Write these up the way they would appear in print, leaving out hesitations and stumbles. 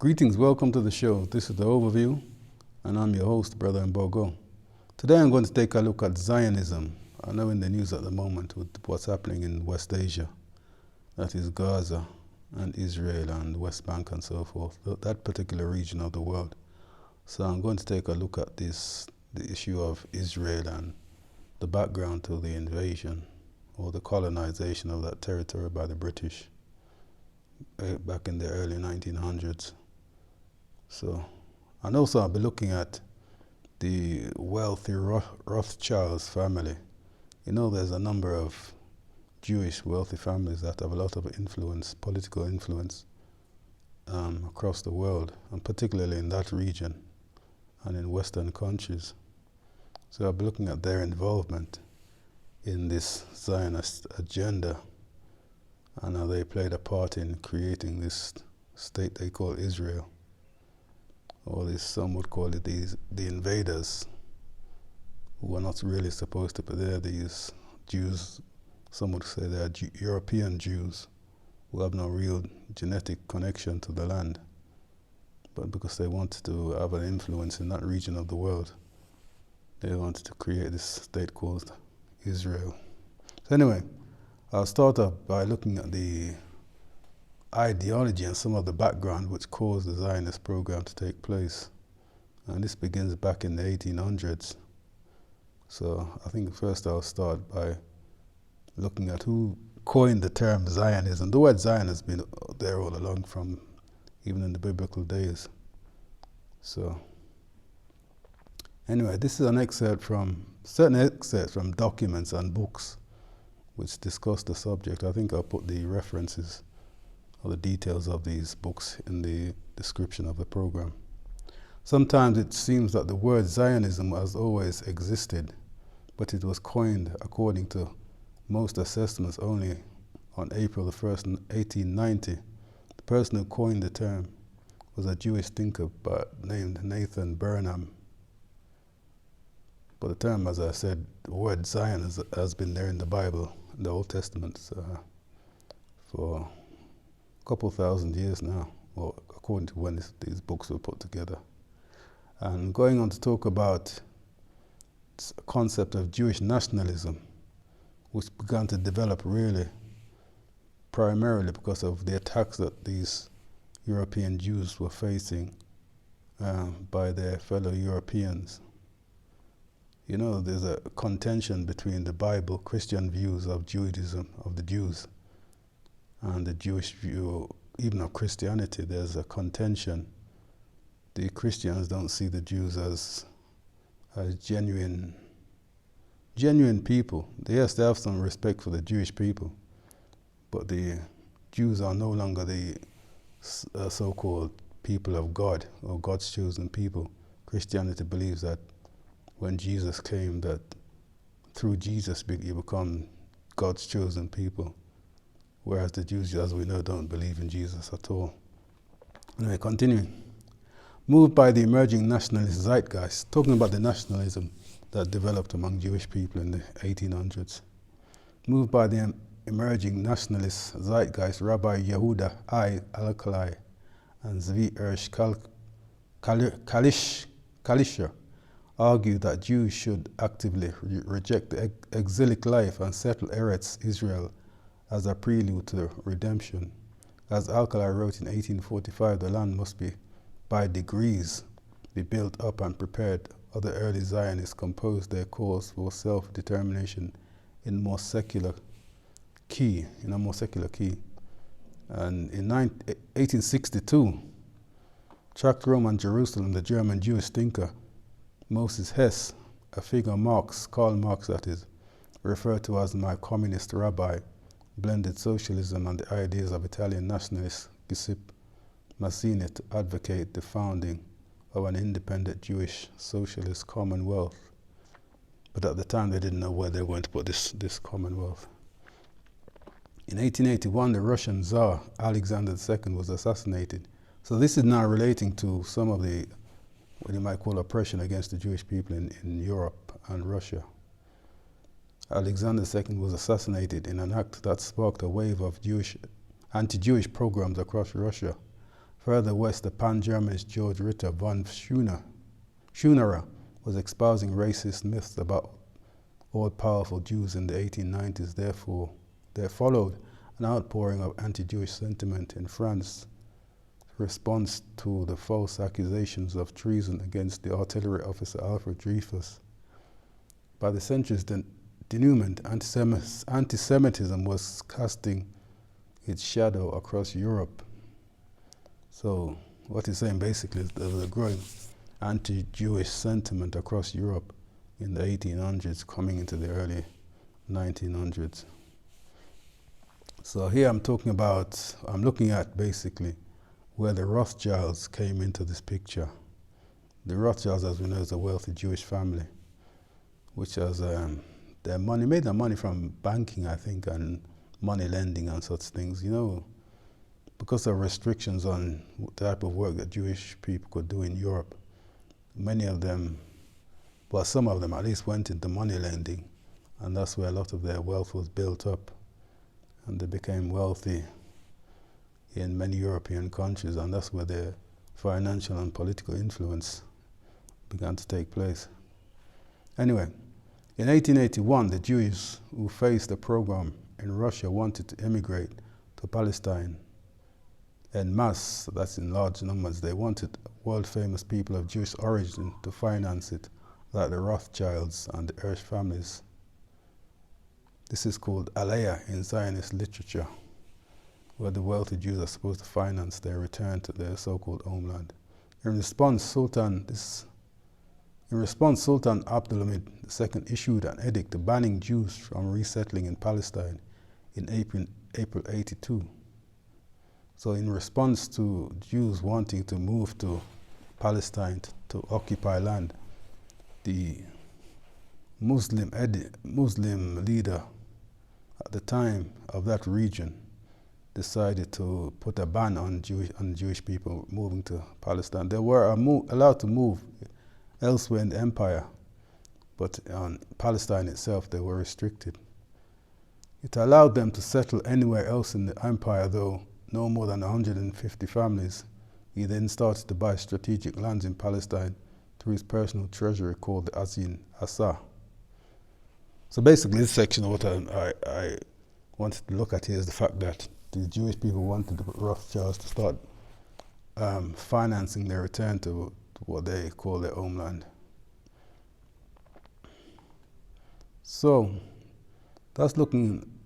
Greetings, welcome to the show. This is the overview, and I'm your host, Brother Mbogo. Today I'm going to take a look at Zionism. I know in the news at the moment with what's happening in West Asia, that is Gaza and Israel and West Bank and so forth, that particular region of the world. So I'm going to take a look at the issue of Israel and the background to the invasion or the colonization of that territory by the British back in the early 1900s. So, and also I'll be looking at the wealthy Rothschilds family. You know, there's a number of Jewish wealthy families that have a lot of influence, political influence, across the world, and particularly in that region and in Western countries. So I'll be looking at their involvement in this Zionist agenda and how they played a part in creating this state they call Israel. Or this, some would call it the invaders, who are not really supposed to be there. These Jews, some would say they are European Jews, who have no real genetic connection to the land. But because they wanted to have an influence in that region of the world, they wanted to create this state called Israel. So anyway, I'll start off by looking at the ideology and some of the background which caused the Zionist program to take place. And this begins back in the 1800s. So I think first I'll start by looking at who coined the term Zionism. The word Zion has been there all along, from even in the biblical days. So anyway, this is an excerpt from, certain excerpts from documents and books which discuss the subject. I think I'll put the references or the details of these books in the description of the program. Sometimes it seems that the word Zionism has always existed, but it was coined, according to most assessments, only on April the 1st, 1890. The person who coined the term was a Jewish thinker named Nathan Burnham. But the term, as I said, the word Zion has been there in the Bible, in the Old Testament, for a couple thousand years now, or according to when these books were put together. And going on to talk about the concept of Jewish nationalism, which began to develop really primarily because of the attacks that these European Jews were facing by their fellow Europeans. You know, there's a contention between the Bible, Christian views of Judaism, of the Jews, and the Jewish view, even of Christianity. There's a contention. The Christians don't see the Jews as genuine people. Yes, they have some respect for the Jewish people, but the Jews are no longer the so-called people of God, or God's chosen people. Christianity believes that when Jesus came, that through Jesus you become God's chosen people, whereas the Jews, as we know, don't believe in Jesus at all. Anyway, continuing. Moved by the emerging nationalist zeitgeist, talking about the nationalism that developed among Jewish people in the 1800s. Moved by the emerging nationalist zeitgeist, Rabbi Yehuda I. Alkalai and Zvi Ersh Kalisher argued that Jews should actively reject the exilic life and settle Eretz Israel as a prelude to redemption. As Alkali wrote in 1845, the land must be, by degrees, be built up and prepared. Other early Zionists composed their cause for self-determination in a more secular key. And in 1862, Tract Rome and Jerusalem, the German Jewish thinker Moses Hess, a figure Karl Marx that is, referred to as my communist rabbi, blended socialism and the ideas of Italian nationalist Giuseppe Mazzini to advocate the founding of an independent Jewish socialist commonwealth. But at the time they didn't know where they were going to put this commonwealth. In 1881, the Russian Tsar Alexander II was assassinated. So this is now relating to some of the, what you might call, oppression against the Jewish people in Europe and Russia. Alexander II was assassinated in an act that sparked a wave of anti-Jewish pogroms across Russia. Further west, the pan-Germanist George Ritter von Schunerer was espousing racist myths about all-powerful Jews in the 1890s. Therefore, there followed an outpouring of anti-Jewish sentiment in France in response to the false accusations of treason against the artillery officer Alfred Dreyfus. By the century's denouement, anti-Semitism was casting its shadow across Europe. So what he's saying basically is there was a growing anti-Jewish sentiment across Europe in the 1800s coming into the early 1900s. So here I'm looking at basically where the Rothschilds came into this picture. The Rothschilds, as we know, is a wealthy Jewish family, which has made their money from banking, I think, and money lending and such things. You know, because of restrictions on the type of work that Jewish people could do in Europe, many of them, well, some of them at least went into money lending, and that's where a lot of their wealth was built up, and they became wealthy in many European countries, and that's where their financial and political influence began to take place. Anyway, in 1881, the Jews who faced the program in Russia wanted to immigrate to Palestine en masse, that's in large numbers. They wanted world-famous people of Jewish origin to finance it, like the Rothschilds and the Hirsch families. This is called Aliyah in Zionist literature, where the wealthy Jews are supposed to finance their return to their so-called homeland. In response, Sultan Abdulhamid II issued an edict banning Jews from resettling in Palestine in April 82. So in response to Jews wanting to move to Palestine to occupy land, the Muslim leader at the time of that region decided to put a ban on Jewish people moving to Palestine. They were allowed to move elsewhere in the empire, but on Palestine itself they were restricted. It allowed them to settle anywhere else in the empire, though no more than 150 families. He then started to buy strategic lands in Palestine through his personal treasury called the Azin Asa. So basically this section of what I wanted to look at here is the fact that the Jewish people wanted the Rothschilds to start financing their return to what they call their homeland. So that's looking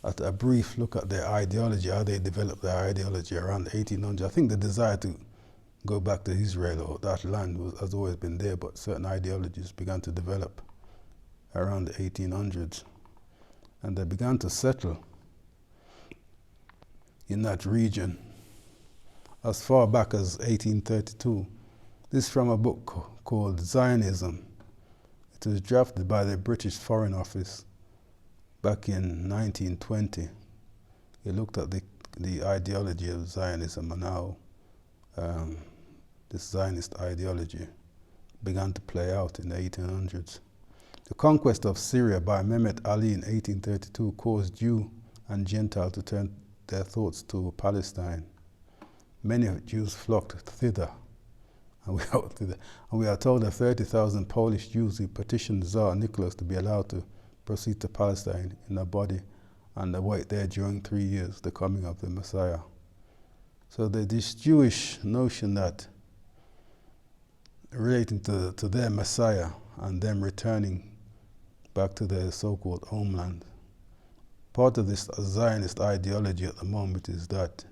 at a brief look at their ideology, how they developed their ideology around 1800. I think the desire to go back to Israel or that land has always been there, but certain ideologies began to develop around the 1800s, and they began to settle in that region as far back as 1832. This is from a book called Zionism. It was drafted by the British Foreign Office back in 1920. It looked at the ideology of Zionism and how this Zionist ideology began to play out in the 1800s. The conquest of Syria by Mehmet Ali in 1832 caused Jew and Gentile to turn their thoughts to Palestine. Many Jews flocked thither, and we are told that 30,000 Polish Jews who petitioned Tsar Nicholas to be allowed to proceed to Palestine in a body and await there during 3 years the coming of the Messiah. So this Jewish notion that relating to their Messiah and them returning back to their so-called homeland, part of this Zionist ideology at the moment is that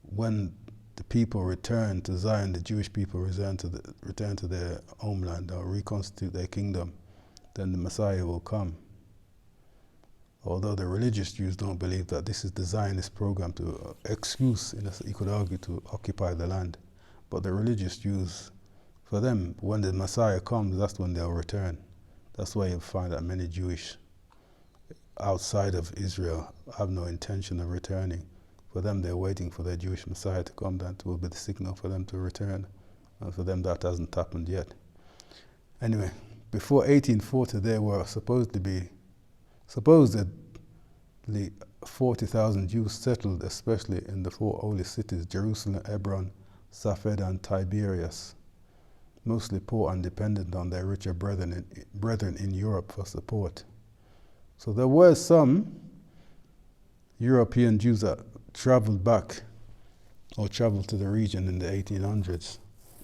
when the people return to Zion, the Jewish people return to their homeland or reconstitute their kingdom, then the Messiah will come. Although the religious Jews don't believe that this is the Zionist program to excuse, you could argue, to occupy the land. But the religious Jews, for them, when the Messiah comes, that's when they'll return. That's why you'll find that many Jewish outside of Israel have no intention of returning. For them, they're waiting for their Jewish Messiah to come. That will be the signal for them to return. And for them, that hasn't happened yet. Anyway, before 1840, there were supposedly 40,000 Jews settled, especially in the four holy cities, Jerusalem, Hebron, Safed, and Tiberias, mostly poor and dependent on their richer brethren in Europe for support. So there were some European Jews that traveled back or traveled to the region in the 1800s.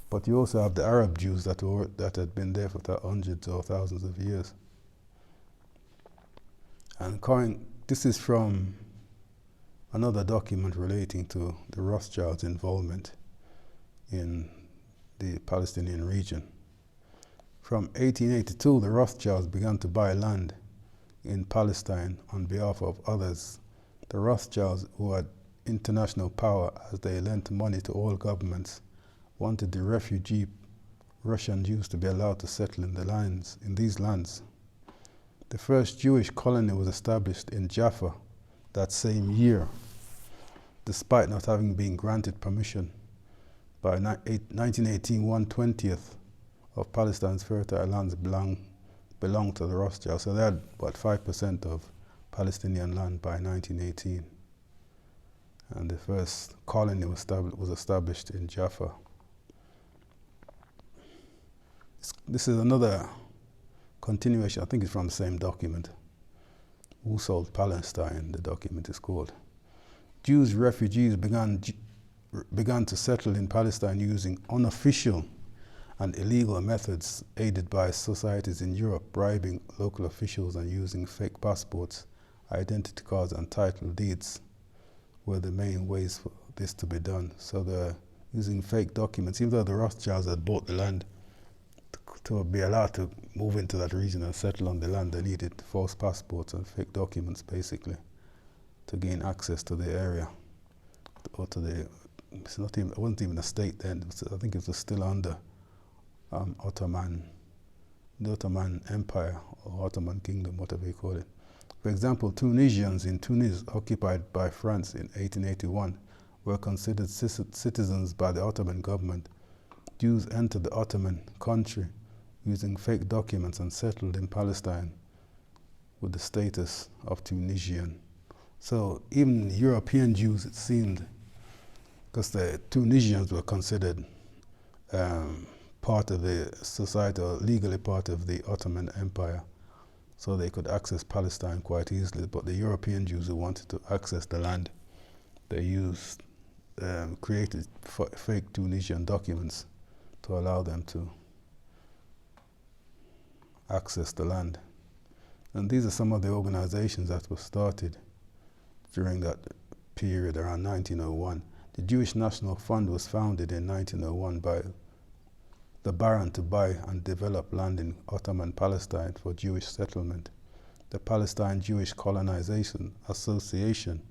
But you also have the Arab Jews that had been there for hundreds or thousands of years. And this is from another document relating to the Rothschilds' involvement in the Palestinian region. From 1882, the Rothschilds began to buy land in Palestine on behalf of others. The Rothschilds, who had international power as they lent money to all governments, wanted the refugee Russian Jews to be allowed to settle in these lands. The first Jewish colony was established in Jaffa that same year, despite not having been granted permission. By 1918, 1/20 of Palestine's fertile lands belonged to the Rothschilds. So they had about 5% of Palestinian land by 1918. And the first colony was established in Jaffa. This is another continuation, I think it's from the same document. Who Sold Palestine, the document is called. Jews refugees began to settle in Palestine using unofficial and illegal methods, aided by societies in Europe, bribing local officials and using fake passports, identity cards, and title deeds were the main ways for this to be done. So they're using fake documents. Even though the Rothschilds had bought the land, to be allowed to move into that region and settle on the land, they needed false passports and fake documents, basically, to gain access to the area, or to the. It wasn't even a state then. I think it was still under the Ottoman Empire or Ottoman Kingdom, whatever you call it. For example, Tunisians in Tunis, occupied by France in 1881, were considered citizens by the Ottoman government. Jews entered the Ottoman country using fake documents and settled in Palestine with the status of Tunisian. So even European Jews, it seemed, because the Tunisians were considered part of the society, or legally part of the Ottoman Empire, so they could access Palestine quite easily. But the European Jews who wanted to access the land, they created fake Tunisian documents to allow them to access the land. And these are some of the organizations that were started during that period around 1901. The Jewish National Fund was founded in 1901 by the Baron to buy and develop land in Ottoman Palestine for Jewish settlement. The Palestine Jewish Colonization Association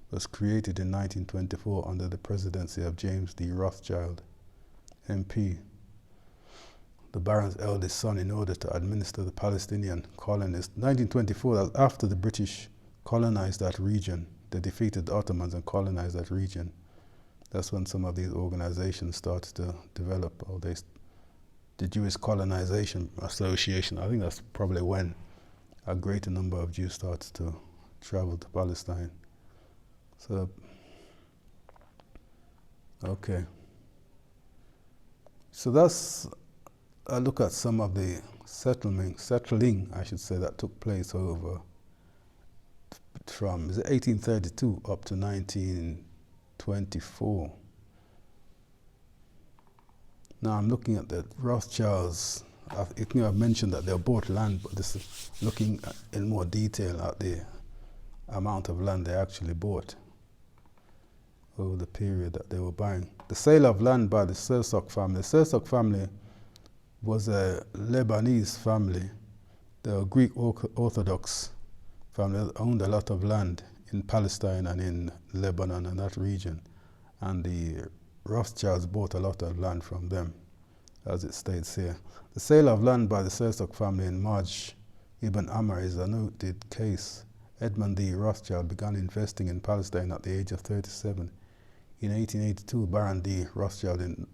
was created in 1924 under the presidency of James D. Rothschild, MP, the Baron's eldest son, in order to administer the Palestinian colonies. 1924, that was after the British colonized that region. They defeated the Ottomans and colonized that region. That's when some of these organizations started to develop. The Jewish Colonization Association, I think that's probably when a greater number of Jews started to travel to Palestine. So, okay. So that's a look at some of the settling, I should say, that took place over from 1832 up to 1924. Now I'm looking at the Rothschilds. I've mentioned that they bought land, but this is looking in more detail at the amount of land they actually bought over the period that they were buying. The sale of land by the Sersok family. The Sersok family was a Lebanese family. They were Greek Orthodox family that owned a lot of land in Palestine and in Lebanon and that region. And the Rothschilds bought a lot of land from them, as it states here. The sale of land by the Sersok family in Marj ibn Ammar is a noted case. Edmund D. Rothschild began investing in Palestine at the age of 37. In 1882, Baron D. Rothschild in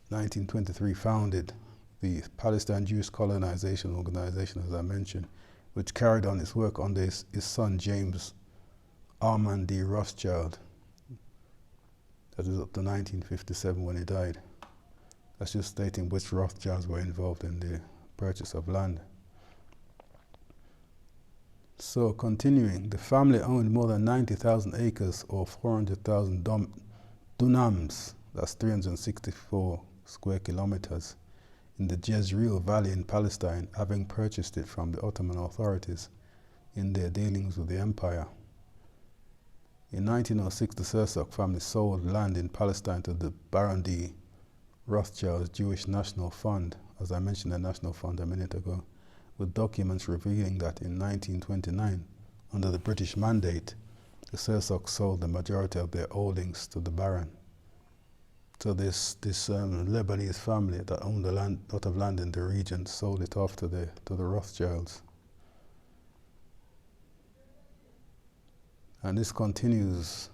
1923 founded the Palestine Jewish Colonization Organization, as I mentioned, which carried on its work under his son James Armand D. Rothschild. That is up to 1957 when he died. That's just stating which Rothschilds were involved in the purchase of land. So continuing, the family owned more than 90,000 acres or 400,000 dunams, that's 364 square kilometers, in the Jezreel Valley in Palestine, having purchased it from the Ottoman authorities in their dealings with the empire. In 1906, the Sursok family sold land in Palestine to the Baron D. Rothschild's Jewish National Fund, as I mentioned the National Fund a minute ago, with documents revealing that in 1929, under the British Mandate, the Sursok sold the majority of their holdings to the Baron. So this Lebanese family that owned a lot of land in the region sold it off to the Rothschilds. And this continues,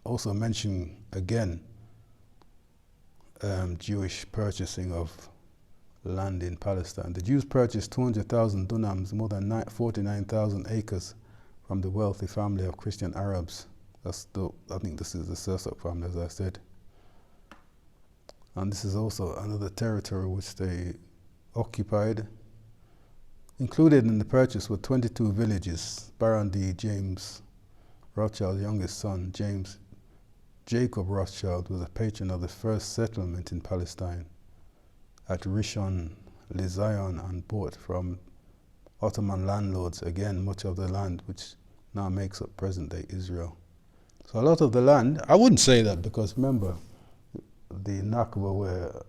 also mentioning again Jewish purchasing of land in Palestine. The Jews purchased 200,000 dunams, more than 49,000 acres, from the wealthy family of Christian Arabs. I think this is the Sursok family, as I said. And this is also another territory which they occupied. Included in the purchase were 22 villages. Baron D. James Rothschild's youngest son, Jacob Rothschild, was a patron of the first settlement in Palestine at Rishon LeZion and bought from Ottoman landlords, again, much of the land which now makes up present-day Israel. So a lot of the land, I wouldn't say that because remember, the Nakba where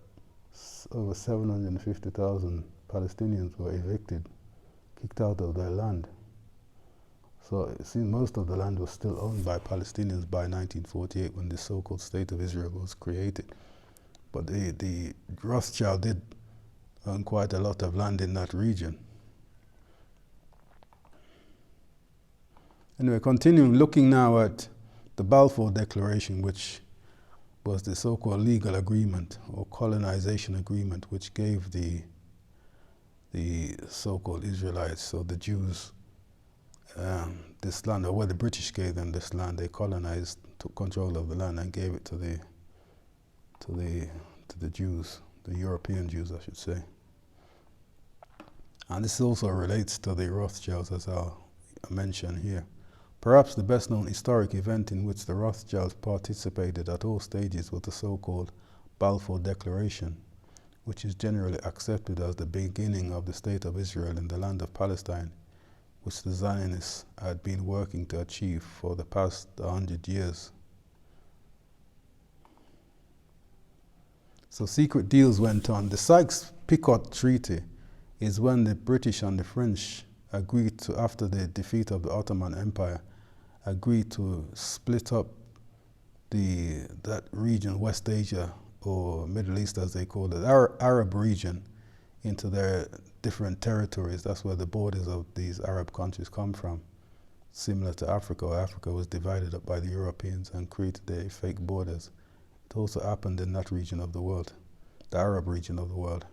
over 750,000 Palestinians were evicted, kicked out of their land. So it seems most of the land was still owned by Palestinians by 1948 when the so-called State of Israel was created. But the Rothschild did own quite a lot of land in that region. Anyway, continuing, looking now at the Balfour Declaration, which was the so-called legal agreement or colonization agreement which gave the so-called Israelites, so the Jews, this land, or where the British gave them this land. They colonized, took control of the land and gave it to the Jews, the European Jews, I should say. And this also relates to the Rothschilds, as I'll mention here. Perhaps the best known historic event in which the Rothschilds participated at all stages was the so-called Balfour Declaration, which is generally accepted as the beginning of the State of Israel in the land of Palestine, which the Zionists had been working to achieve for the past 100 years. So secret deals went on. The Sykes-Picot Treaty is when the British and the French agreed to, after the defeat of the Ottoman Empire, agreed to split up that region, West Asia, or Middle East as they call it, Arab region, into their different territories. That's where the borders of these Arab countries come from. Similar to Africa, where Africa was divided up by the Europeans and created their fake borders. It also happened in that region of the world, the Arab region of the world,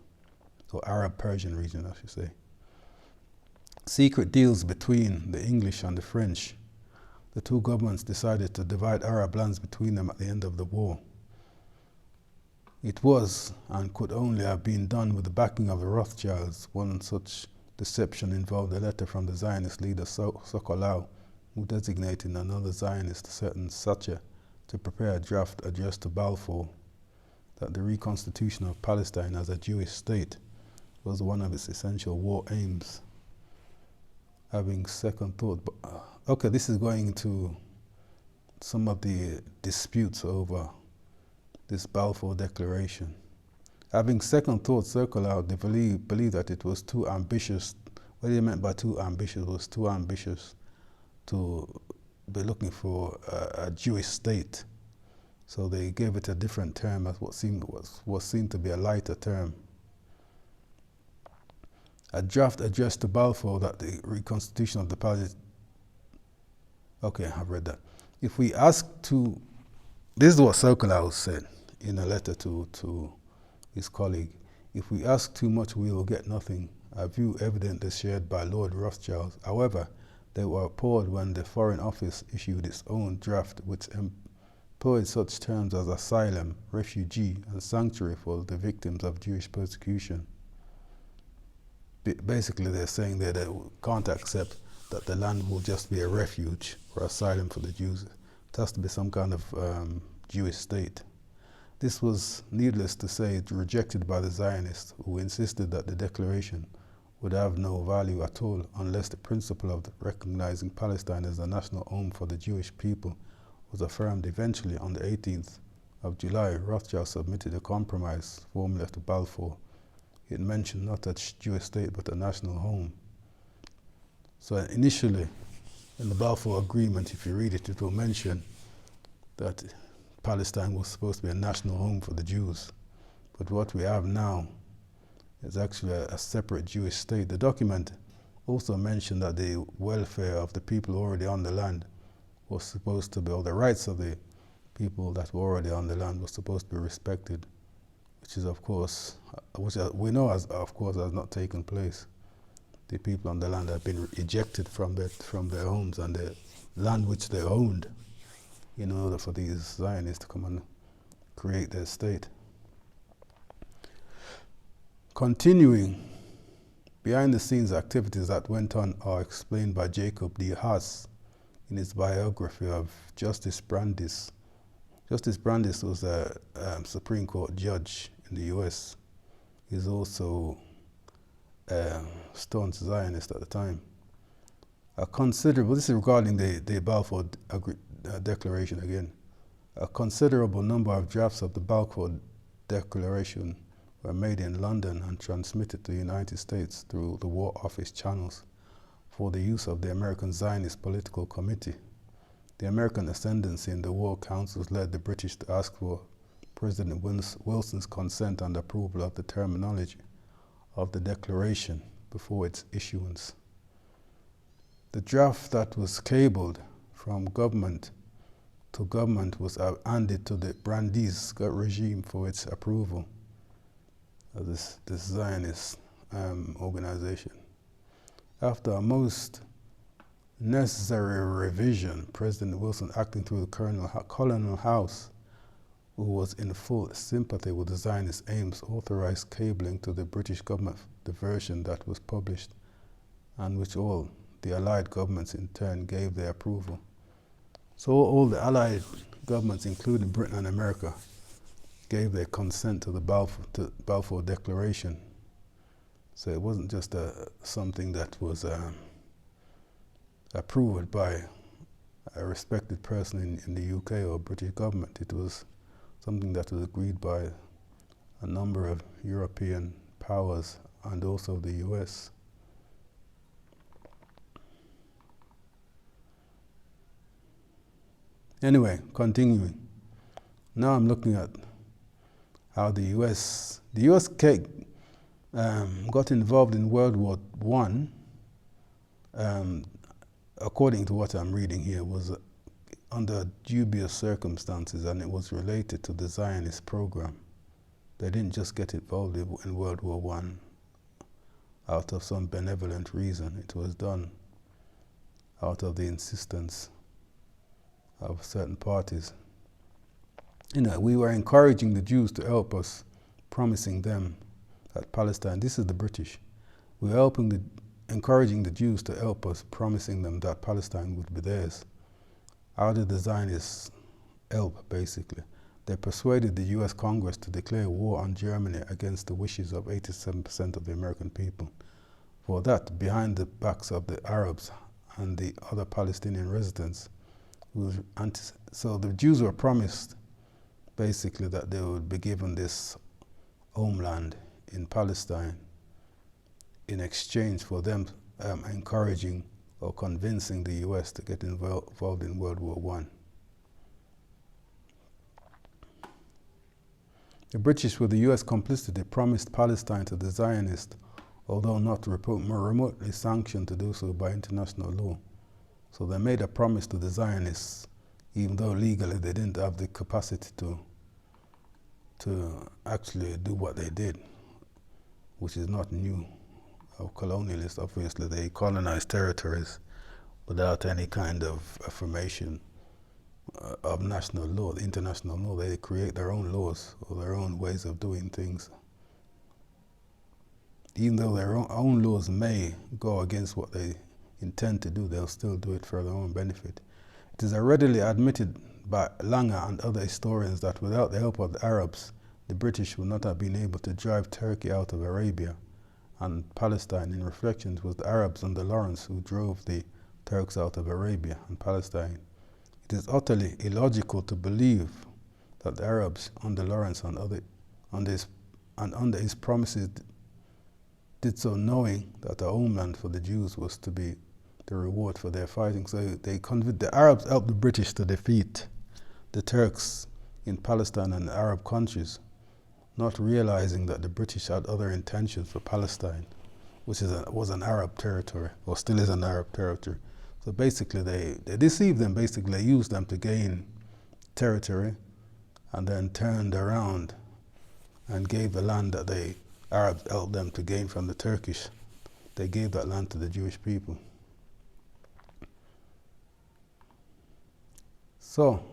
or Arab-Persian region, I should say. Secret deals between the English and the French. The two governments decided to divide Arab lands between them at the end of the war. It was and could only have been done with the backing of the Rothschilds. One such deception involved a letter from the Zionist leader Sokolau, who designated another Zionist, a certain Sacher, to prepare a draft addressed to Balfour, that the reconstitution of Palestine as a Jewish state was one of its essential war aims. Having second thought, okay, this is going into some of the disputes over this Balfour Declaration. Having second thought circle out, they believe that it was too ambitious. What they meant by too ambitious was too ambitious to be looking for a Jewish state. So they gave it a different term as what seemed to be a lighter term. A draft addressed to Balfour that the reconstitution of the Palestine. Okay, I've read that. If we ask to, this is what Sokolau said in a letter to his colleague. If we ask too much, we will get nothing. A view evidently shared by Lord Rothschild. However, They were appalled when the Foreign Office issued its own draft which employed such terms as asylum, refugee, and sanctuary for the victims of Jewish persecution. Basically, they're saying that they can't accept that the land will just be a refuge or asylum for the Jews. It has to be some kind of Jewish state. This was, needless to say, rejected by the Zionists, who insisted that the declaration would have no value at all unless the principle of recognizing Palestine as a national home for the Jewish people was affirmed. Eventually, on the 18th of July, Rothschild submitted a compromise formula to Balfour. It mentioned not a Jewish state, but a national home. So initially, in the Balfour Agreement, if you read it, it will mention that Palestine was supposed to be a national home for the Jews. But what we have now is actually a separate Jewish state. The document also mentioned that the welfare of the people already on the land was supposed to be, or the rights of the people that were already on the land was supposed to be respected, which is, of course, which we know, of course, has not taken place. The people on the land have been ejected from their homes and the land which they owned in order for these Zionists to come and create their state. Continuing, behind-the-scenes activities that went on are explained by Jacob D. Haas in his biography of Justice Brandeis. Justice Brandeis was a Supreme Court judge in the US. He's also a staunch Zionist at the time. This is regarding the Balfour Declaration again. A considerable number of drafts of the Balfour Declaration were made in London and transmitted to the United States through the War Office channels for the use of the American Zionist Political Committee. The American ascendancy in the war councils led the British to ask for President Wilson's consent and approval of the terminology of the declaration before its issuance. The draft that was cabled from government to government was handed to the Brandeis regime for its approval of this Zionist organization. After a most necessary revision, President Wilson, acting through the Colonial House, who was in full sympathy with the Zionist aims, authorized cabling to the British government the version that was published, and which all the Allied governments in turn gave their approval. So all the Allied governments, including Britain and America, gave their consent to the Balfour Declaration. So it wasn't just something that was approved by a respected person in the UK or British government. It was something that was agreed by a number of European powers and also the US. Anyway, continuing. Now I'm looking at how the US got involved in World War I, according to what I'm reading here, was under dubious circumstances, and it was related to the Zionist program. They didn't just get involved in World War I out of some benevolent reason. It was done out of the insistence of certain parties. You know, we were encouraging the Jews to help us, promising them that Palestine, this is the British, we were encouraging the Jews to help us, promising them that Palestine would be theirs. How did the Zionists help, basically? They persuaded the US Congress to declare war on Germany against the wishes of 87% of the American people. For that, behind the backs of the Arabs and the other Palestinian residents, so the Jews were promised basically that they would be given this homeland in Palestine in exchange for them encouraging or convincing the US to get involved in World War I. The British, with the US complicity, promised Palestine to the Zionists, although not remotely sanctioned to do so by international law. So they made a promise to the Zionists, even though legally they didn't have the capacity to actually do what they did, which is not new. Colonialists, obviously, they colonized territories without any kind of affirmation of national law, international law. They create their own laws or their own ways of doing things. Even though their own laws may go against what they intend to do, they'll still do it for their own benefit. It is readily admitted by Langer and other historians that without the help of the Arabs, the British would not have been able to drive Turkey out of Arabia and Palestine. In reflection, it was the Arabs under Lawrence who drove the Turks out of Arabia and Palestine. It is utterly illogical to believe that the Arabs under Lawrence and under his promises did so knowing that the homeland for the Jews was to be the reward for their fighting. So the Arabs helped the British to defeat the Turks in Palestine and the Arab countries, not realizing that the British had other intentions for Palestine, which was an Arab territory, or still is an Arab territory. So basically they deceived them, basically they used them to gain territory and then turned around and gave the land that the Arabs helped them to gain from the Turkish. They gave that land to the Jewish people. So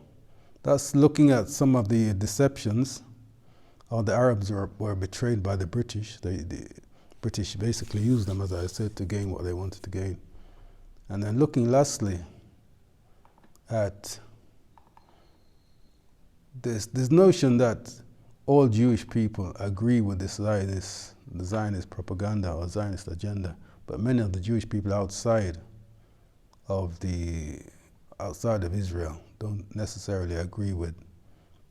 that's looking at some of the deceptions. How the Arabs were betrayed by the British. The British basically used them, as I said, to gain what they wanted to gain. And then looking lastly at this notion that all Jewish people agree with the Zionist propaganda or Zionist agenda, but many of the Jewish people outside of Israel don't necessarily agree with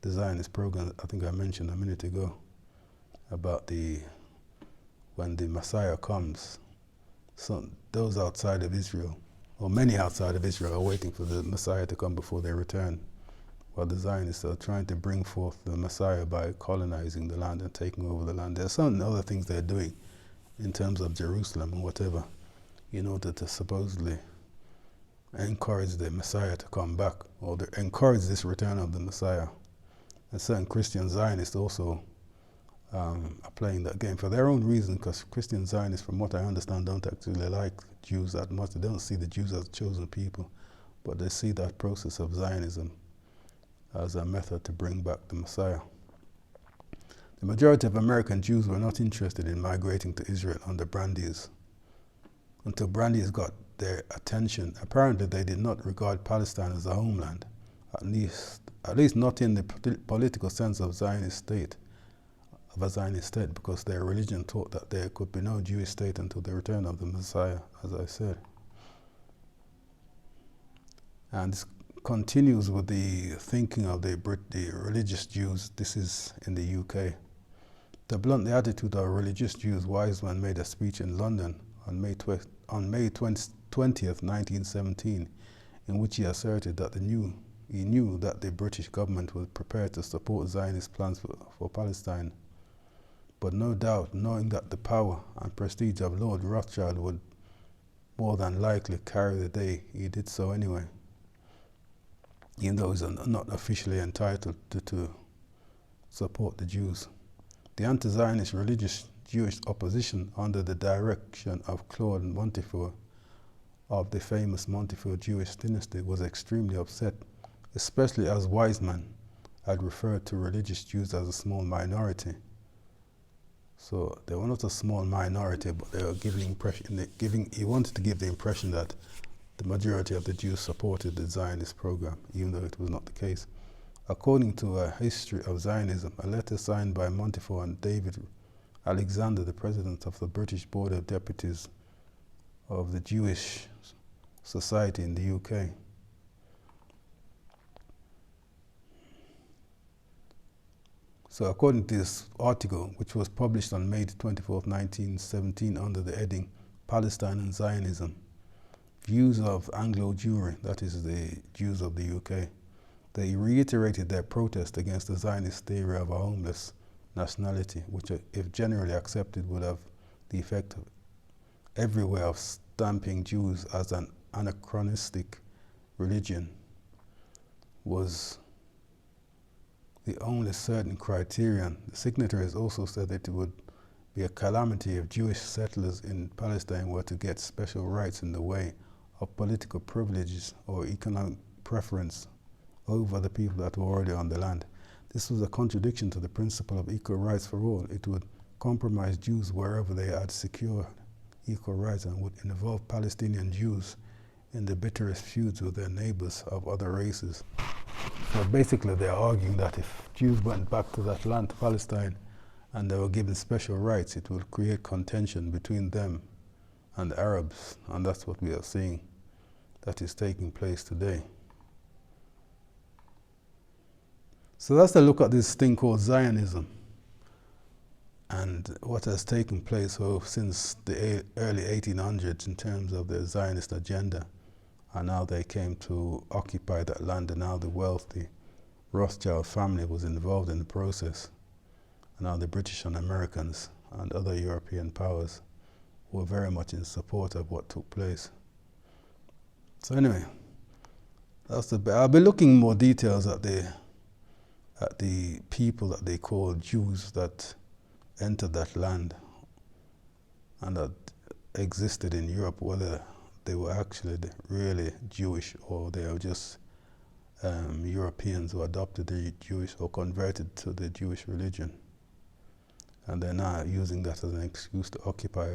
the Zionist program. I think I mentioned a minute ago about when the Messiah comes. So those outside of Israel, or many outside of Israel, are waiting for the Messiah to come before they return, while the Zionists are trying to bring forth the Messiah by colonizing the land and taking over the land. There are some other things they're doing in terms of Jerusalem and whatever, in order to supposedly encourage the Messiah to come back, or to encourage this return of the Messiah. And certain Christian Zionists also are playing that game for their own reason, because Christian Zionists, from what I understand, don't actually like Jews that much. They don't see the Jews as chosen people, but they see that process of Zionism as a method to bring back the Messiah. The majority of American Jews were not interested in migrating to Israel under Brandeis. Until Brandeis got their attention, apparently they did not regard Palestine as a homeland, at least not in the political sense of a Zionist state, because their religion taught that there could be no Jewish state until the return of the Messiah, as I said. And this continues with the thinking of the religious Jews. This is in the UK. To blunt the attitude of religious Jews, Wiseman made a speech in London on May 20th, 1917, in which he asserted that he knew that the British government was prepared to support Zionist plans for Palestine, but no doubt, knowing that the power and prestige of Lord Rothschild would more than likely carry the day, he did so anyway, even though he's not officially entitled to support the Jews. The anti-Zionist religious Jewish opposition under the direction of Claude Montefiore of the famous Montefiore Jewish dynasty was extremely upset, especially as Wiseman had referred to religious Jews as a small minority. So they were not a small minority, but they were he wanted to give the impression that the majority of the Jews supported the Zionist program, even though it was not the case. According to a history of Zionism, a letter signed by Montefiore and David Alexander, the president of the British Board of Deputies of the Jewish Society in the UK. So according to this article, which was published on May 24, 1917 under the heading Palestine and Zionism, Views of Anglo Jewry, that is the Jews of the UK, they reiterated their protest against the Zionist theory of a homeless nationality, which, if generally accepted, would have the effect of everywhere of stamping Jews as an anachronistic religion, was the only certain criterion. The signatories also said that it would be a calamity if Jewish settlers in Palestine were to get special rights in the way of political privileges or economic preference over the people that were already on the land. This was a contradiction to the principle of equal rights for all. It would compromise Jews wherever they had secured equal rights and would involve Palestinian Jews in the bitterest feuds with their neighbors of other races. So basically they're arguing that if Jews went back to that land, to Palestine, and they were given special rights, it will create contention between them and the Arabs, and that's what we are seeing that is taking place today. So that's a look at this thing called Zionism and what has taken place since the early 1800s in terms of the Zionist agenda, and how they came to occupy that land, and how the wealthy Rothschild family was involved in the process, and how the British and Americans and other European powers were very much in support of what took place. So anyway, that's I'll be looking more details at the people that they call Jews that entered that land and that existed in Europe, whether they were actually really Jewish or they are just Europeans who adopted the Jewish or converted to the Jewish religion. And they're now using that as an excuse to occupy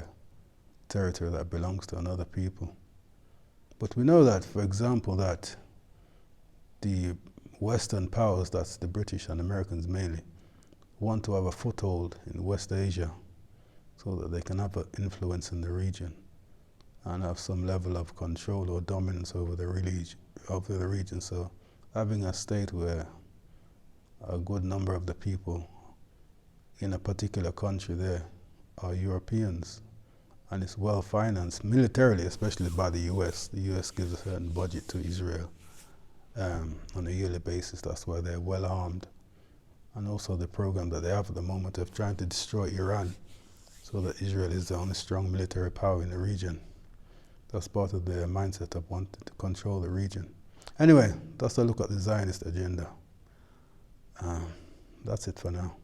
territory that belongs to another people. But we know that, for example, that the Western powers, that's the British and Americans mainly, want to have a foothold in West Asia so that they can have an influence in the region and have some level of control or dominance over the region. So having a state where a good number of the people in a particular country there are Europeans, and it's well financed militarily, especially by the US. The US gives a certain budget to Israel on a yearly basis. That's why they're well armed. And also the program that they have at the moment of trying to destroy Iran so that Israel is the only strong military power in the region. That's part of their mindset of wanting to control the region. Anyway, that's a look at the Zionist agenda. That's it for now.